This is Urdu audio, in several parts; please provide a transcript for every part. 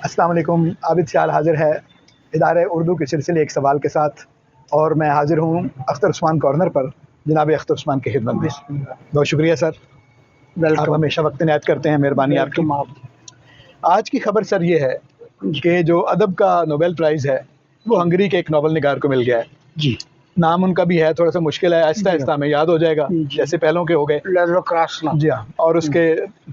السلام علیکم. عابد سیال حاضر ہے ادارہ اردو کے سلسلے ایک سوال کے ساتھ، اور میں حاضر ہوں اختر عثمان کارنر پر. جناب اختر عثمان کی خدمت میں بہت شکریہ سر. آپ ہمیشہ وقت عنایت کرتے ہیں، مہربانی آپ کی. آج کی خبر سر یہ ہے کہ جو ادب کا نوبل پرائز ہے وہ ہنگری کے ایک ناول نگار کو مل گیا ہے. جی، نام ان کا بھی ہے، تھوڑا سا مشکل ہے، آہستہ آہستہ ہمیں یاد ہو جائے گا جیسے پہلوں کے ہو گئے. لازلو کراسنا. جی ہاں، اور اس کے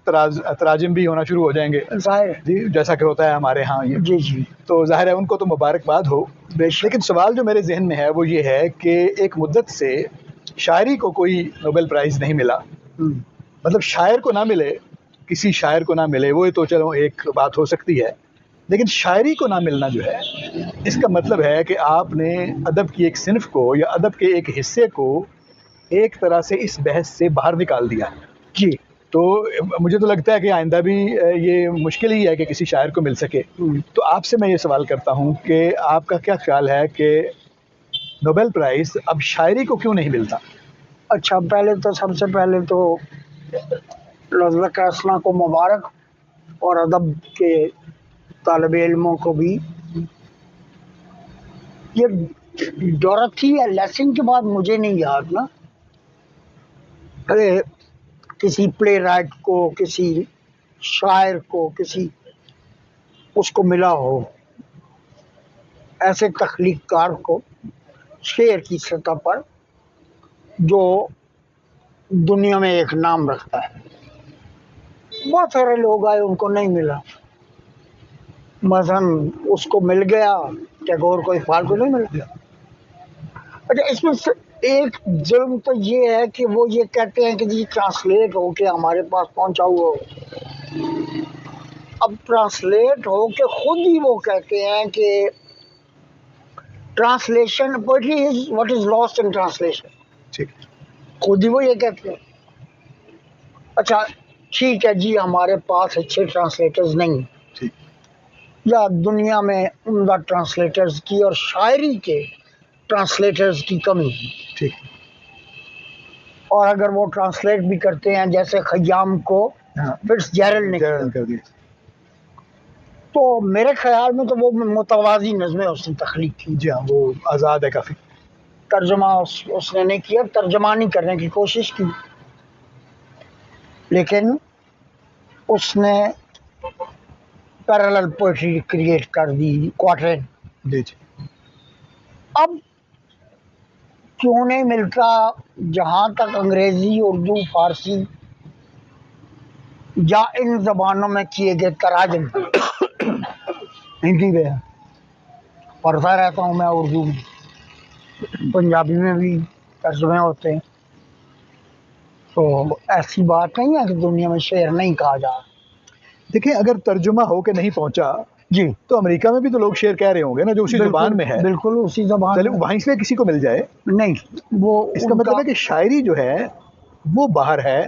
تراجم بھی ہونا شروع ہو جائیں گے ظاہر. جی، جیسا کہ ہوتا ہے ہمارے ہاں. یہ جی جی تو ظاہر ہے ان کو تو مبارکباد ہو. بے شک. لیکن سوال جو میرے ذہن میں ہے وہ یہ ہے کہ ایک مدت سے شاعری کو کوئی نوبل پرائز نہیں ملا. مطلب شاعر کو نہ ملے، کسی شاعر کو نہ ملے وہ تو چلو ایک بات ہو سکتی ہے، لیکن شاعری کو نہ ملنا جو ہے اس کا مطلب ہے کہ آپ نے ادب کی ایک صنف کو یا ادب کے ایک حصے کو ایک طرح سے اس بحث سے باہر نکال دیا. جی. تو مجھے تو لگتا ہے کہ آئندہ بھی یہ مشکل ہی ہے کہ کسی شاعر کو مل سکے. تو آپ سے میں یہ سوال کرتا ہوں کہ آپ کا کیا خیال ہے کہ نوبل پرائز اب شاعری کو کیوں نہیں ملتا؟ اچھا، پہلے تو سب سے پہلے تو لازلو کراسنا کو مبارک، اور ادب کے طالب علموں کو بھی. یہ ڈورتھی یا لیسنگ کے بعد مجھے نہیں یاد نا کسی پلے رائٹ کو، کسی شاعر کو، کسی اس کو ملا ہو، ایسے تخلیق کار کو شعر کی سطح پر جو دنیا میں ایک نام رکھتا ہے. بہت سارے لوگ آئے، ان کو نہیں ملا. مثلاً اس کو مل گیا، ٹیگور کو اقبال کو نہیں ملا. اچھا، اس میں سے ایک ظلم تو یہ ہے کہ وہ یہ کہتے ہیں کہ جی ٹرانسلیٹ ہو کے ہمارے پاس پہنچا ہوا ہو. اب ٹرانسلیٹ ہو کے خود ہی وہ کہتے ہیں کہ translation poetry is what is last in translation. ٹھیک. خود ہی وہ یہ کہتے ہیں. اچھا ٹھیک ہے جی، ہمارے پاس اچھے ٹرانسلیٹرز نہیں، ٹھیک. یا دنیا میں عمدہ ٹرانسلیٹرز کی اور شاعری کے ٹرانسلیٹرز کی کمی. ٹھیک. اور اگر وہ ٹرانسلیٹ بھی کرتے ہیں جیسے خیام کو فٹس جیرلڈ نے کیا، کر دیا. تو میرے خیال میں تو وہ متوازی نظمیں اس نے تخلیق کی. جی ہاں، وہ آزاد ہے کافی. ترجمہ اس نے نہیں کیا، ترجمانی کرنے کی کوشش کی، لیکن اس نے پیرالل پوئٹری کریٹ کر دی، کوارٹرن. جی جی. اب کیوں نہیں ملتا؟ جہاں تک انگریزی، اردو، فارسی یا ان زبانوں میں کیے گئے تراجم ہندی میں پڑھتا رہتا ہوں میں، اردو میں، پنجابی میں بھی ترجمے ہوتے ہیں، تو ایسی بات نہیں ہے کہ دنیا میں شعر نہیں کہا جا. دیکھیں، اگر ترجمہ ہو کے نہیں پہنچا جی، تو امریکہ میں بھی تو لوگ شعر کہہ رہے ہوں گے نا، جو اسی زبان میں ہے. بالکل اسی زبان چلے میں. وہیں سے کسی کو مل جائے، نہیں، وہ اس کا مطلب ہے کہ شاعری جو ہے وہ باہر ہے،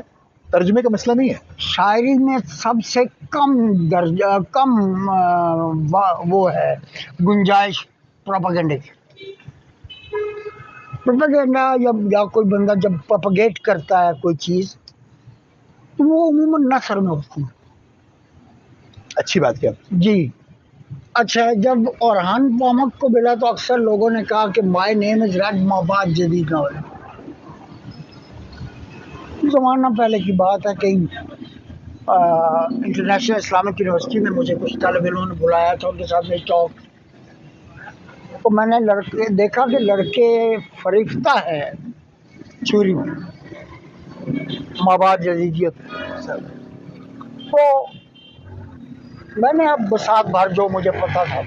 ترجمے کا مسئلہ نہیں ہے. شاعری میں سب سے کم درجہ، کم وہ ہے گنجائش پروپیگنڈے کی. پروپیگنڈا یا کوئی بندہ جب پروپیگیٹ کرتا ہے کوئی چیز تو وہ عموماً نثر میں ہوتی ہے. اچھی بات کیا. جی. اچھا، جب اورحان پامک کو ملا تو اکثر لوگوں نے کہا کہ مائی نیم از ریڈ ماباد جدید ناول. زمانہ پہلے کی بات ہے کہ انٹرنیشنل اسلامک یونیورسٹی میں مجھے کچھ طالب علموں نے بلایا تھا، ان کے ساتھ میں ٹاک، تو میں نے لڑکے دیکھا کہ لڑکے فریفتہ ہے تھیوری مابعد جدیدیت. تو میں نے اب بساط بھر جو مجھے پتا تھا،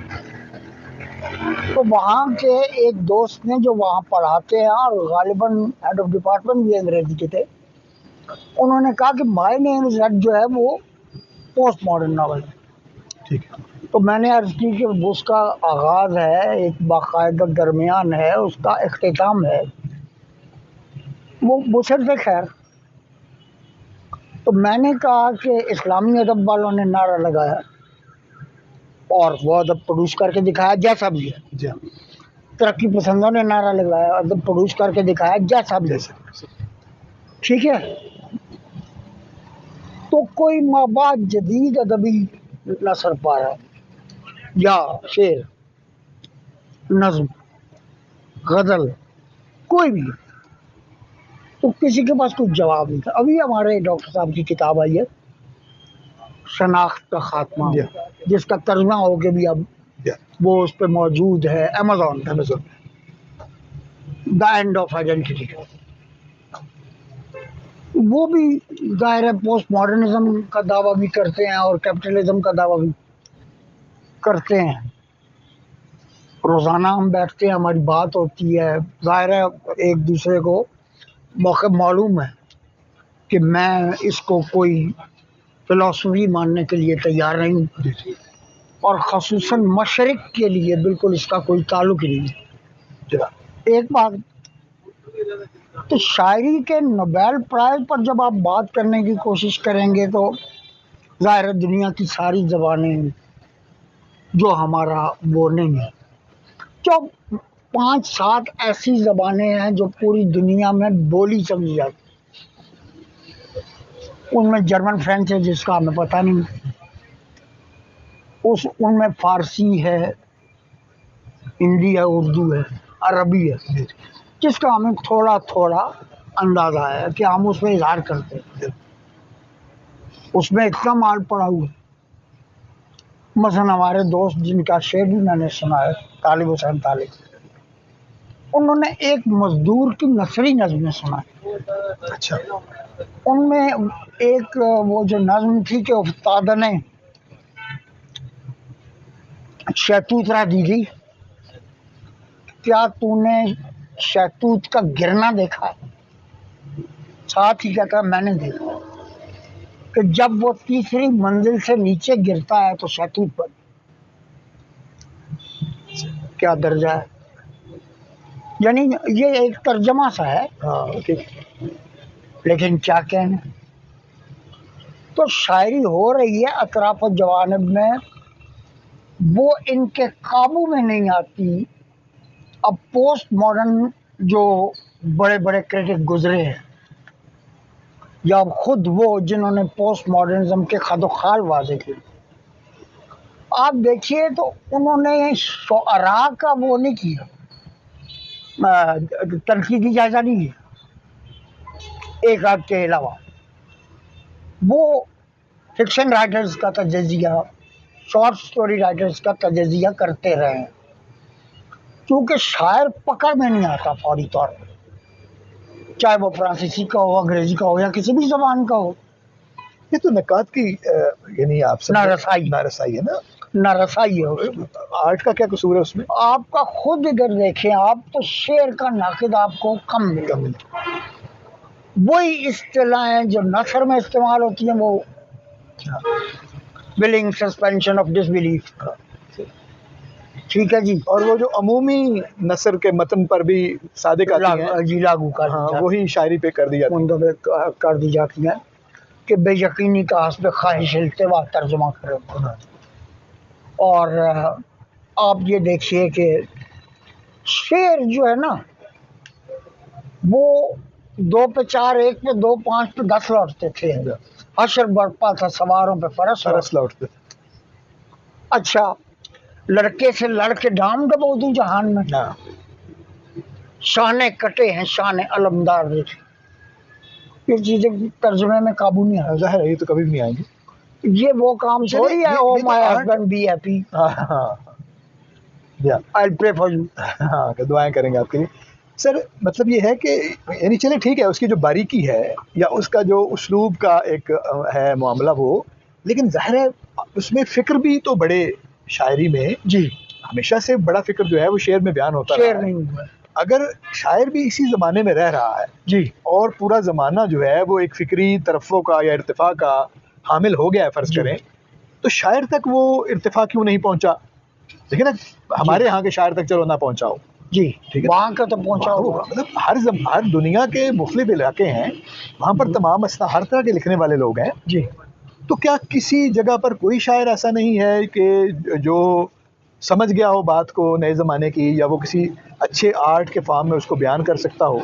تو وہاں کے ایک دوست نے جو وہاں پڑھاتے ہیں اور غالباً ہیڈ آف ڈپارٹمنٹ بھی انگریزی کے تھے، انہوں نے کہا کہ مائی نیم از ریڈ جو ہے وہ پوسٹ ماڈرن ناول ہے. ٹھیک ہے. تو میں نے عرض کی کہ اس کا آغاز ہے، ایک باقاعدہ درمیان ہے، اس کا اختتام ہے، وہ بشرط خیر. تو میں نے کہا کہ اسلامی ادب والوں نے نعرہ لگایا اور وہ ادب پروڈیوس کر کے دکھایا جیسا بھی ہے. جی. ترقی پسندوں نے نعرہ لگایا، ادب پروڈیوس کر کے دکھایا جیسا بھی ہے. ٹھیک ہے. تو کوئی مابعد جدید ادبی نثر پا رہا ہے. یا شعر، نظم، غزل، کوئی بھی، تو کسی کے پاس کچھ جواب نہیں تھا. ابھی ہمارے ڈاکٹر صاحب کی کتاب آئی ہے شناخت کا خاتمہ، جس کا ترجمہ ہو کے بھی اب وہ اس پہ موجود ہے Amazon. The and of identity. وہ بھی ظاہر ہے پوسٹ ماڈرنزم کا دعویٰ بھی کرتے ہیں اور کیپٹلزم کا دعویٰ بھی کرتے ہیں. روزانہ ہم بیٹھتے ہیں، ہماری بات ہوتی ہے، ظاہر ہے ایک دوسرے کو موقع معلوم ہے کہ میں اس کو کوئی فلسفی ماننے کے لیے تیار نہیں ہوں، اور خصوصاً مشرق کے لیے بالکل اس کا کوئی تعلق ہی نہیں. ایک بات، تو شاعری کے نوبیل پرائز پر جب آپ بات کرنے کی کوشش کریں گے تو ظاہر ہے دنیا کی ساری زبانیں جو ہمارا وہ نہیں ہے، جو 5-7 ایسی زبانیں ہیں جو پوری دنیا میں بولی سمجھی جاتی، ان میں جرمن فرینچ ہے جس کا ہمیں پتہ نہیں، ان میں فارسی ہے، ہندی ہے، اردو ہے، عربی ہے، جس کا ہمیں تھوڑا تھوڑا اندازہ ہے کہ ہم اس میں اظہار کرتے ہیں. اس میں اتنا مال پڑا ہوا ہے. مثلا ہمارے دوست جن کا شعر بھی میں نے سنا ہے، طالب حسین طالب، انہوں نے ایک مزدور کی نثری نظمیں سنا ہے. اچھا. ان میں ایک وہ جو نظم تھی کہ افتادہ نے شہتوت را دیدی، کیا تو نے شہتوت کا گرنا دیکھا ہے؟ ساتھ ہی کہتا ہے میں نے دیکھا کہ جب وہ تیسری منزل سے نیچے گرتا ہے تو شہتوت پر کیا درجہ ہے. یعنی یہ ایک ترجمہ سا ہے، لیکن کیا کہنا. تو شاعری ہو رہی ہے اطراف و جوانب میں، وہ ان کے قابو میں نہیں آتی. اب پوسٹ ماڈرن جو بڑے بڑے کرٹک گزرے ہیں، یا خود وہ جنہوں نے پوسٹ ماڈرنزم کے خد و خال واضح کیے، آپ دیکھیے تو انہوں نے شعراء کا وہ نہیں کیا، تنقیدی جائزہ نہیں لیا ایک آدھ کے علاوہ. وہ فکشن رائٹرز کا تجزیہ، شارٹ سٹوری رائٹرز کا تجزیہ کرتے رہے ہیں، کیونکہ شاعر پکڑ میں نہیں آتا فوری طور پر، چاہے وہ فرانسیسی کا ہو، انگریزی کا ہو، یا کسی بھی زبان کا ہو. یہ تو نکات کی یعنی آپ سے نارسائی ہے نا. نارسائی ہو. آرٹ کا کیا قصور ہے اس میں؟ آپ کا خود ادھر دیکھیں آپ تو شعر کا ناقد آپ کو کم ملے گا. وہی اصطلاحیں جو نثر میں استعمال ہوتی ہیں، وہ willing suspension of disbelief, ٹھیک ہے جی. اور وہ جو عمومی نثر کے متن پر بھی صادق آتی ہیں، جی لاگو کر وہی شاعری پہ کر دی جاتی ہیں، منتخب کر دی جاتی ہیں کہ بے یقینی کا حسب خواہش التوا ترجمہ کرے. اور آپ یہ دیکھیے کہ شعر جو ہے نا وہ 2 پہ 4، 1 پہ 2، 5 پہ 10 لوٹتے تھے. حشر برپا تھا سواروں پہ فرس لوٹتے. اچھا، لڑکے سے لڑ کے ڈام ڈبو دوں جہان میں، شانے کٹے ہیں شانے علمدار دیکھ. یہ چیزیں ترجمے میں قابو نہیں آ. ظاہر ہے یہ تو کبھی بھی نہیں آئیں گے. یہ وہ کام تھوڑی ہے oh my husband be happy, I pray for you. ہاں کہ دعائیں کریں گے آپ کے لیے. سر مطلب یہ ہے کہ یعنی چلے ٹھیک ہے اس کی جو باریکی ہے یا اس کا جو اسلوب کا ایک ہے معاملہ وہ، لیکن ظاہر ہے اس میں فکر بھی تو بڑے شاعری میں جی ہمیشہ سے بڑا فکر جو ہے وہ شعر میں بیان ہوتا شعر ہے. نہیں ہوا. اگر شاعر بھی اسی زمانے میں رہ رہا ہے جی اور پورا زمانہ جو ہے وہ ایک فکری ترفع کا یا ارتفاع کا حامل ہو گیا ہے فرض کریں، تو شاعر تک وہ ارتفاع کیوں نہیں پہنچا؟ دیکھیں نا ہمارے یہاں کے شاعر تک چلو نہ پہنچا ہو، جی ٹھیک ہے، وہاں کا تو پہنچا ہوگا. مطلب ہر دنیا کے مختلف علاقے ہیں، وہاں پر تمام ہر طرح کے لکھنے والے لوگ ہیں. جی تو کیا کسی جگہ پر کوئی شاعر ایسا نہیں ہے کہ جو سمجھ گیا ہو بات کو نئے زمانے کی، یا وہ کسی اچھے آرٹ کے فارم میں اس کو بیان کر سکتا ہو؟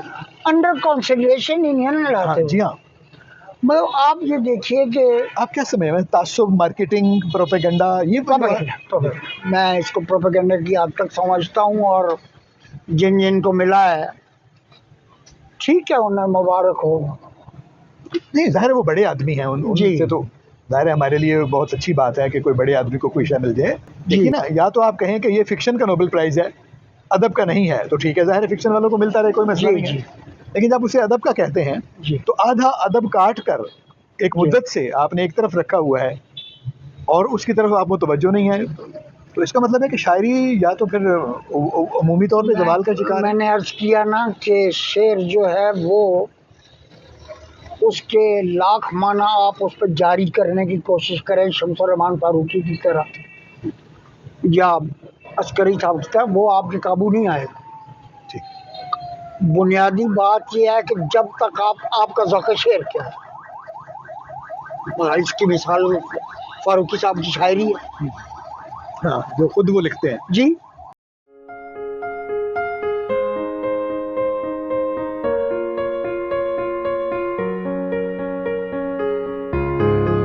انڈر کنسیڈریشن ہی نہیں لاتے. جی ہاں. مطلب آپ یہ دیکھیے کہ آپ کیا سمجھ میں تعصب، مارکیٹنگ، پروپیگنڈا، یہ میں اس کو پروپیگنڈا کی حد تک سمجھتا ہوں، اور جن جن کو ملا ہے ٹھیک ہے، انہیں مبارک ہو. نہیں، ظاہر ہے وہ بڑے آدمی ہیں، ان جی. سے تو ظاہر ہے ہمارے لیے بہت اچھی بات ہے کہ کوئی بڑے آدمی کو کوئی شے مل جائے. دیکھیے نا، یا تو آپ کہیں کہ یہ فکشن کا نوبل پرائز ہے، ادب کا نہیں ہے، تو ٹھیک ہے، ظاہر ہے فکشن والوں کو ملتا رہے، کوئی مسئلہ جی نہیں جی ہے. لیکن جب اسے ادب کا کہتے ہیں جی تو آدھا ادب کاٹ کر ایک مدت سے آپ نے ایک طرف رکھا ہوا ہے اور اس کی طرف آپ متوجہ نہیں ہیں، تو اس کا مطلب ہے کہ شاعری یا تو پھر عمومی طور پہ زوال کا شکار میں ہے. نے عرض کیا نا کہ شعر جو ہے وہ اس کے لاکھ معنی آپ اس پہ جاری کرنے کی کوشش کریں شمس الرحمان فاروقی کی طرح یا عسکری صاحب کی طرح، وہ آپ کے قابو نہیں آئے گا. ٹھیک. بنیادی بات یہ ہے کہ جب تک آپ کا ذوق شعر کیا ہے، اس کی مثال فاروقی صاحب کی شاعری ہے. ہاں، جو خود وہ لکھتے ہیں. جی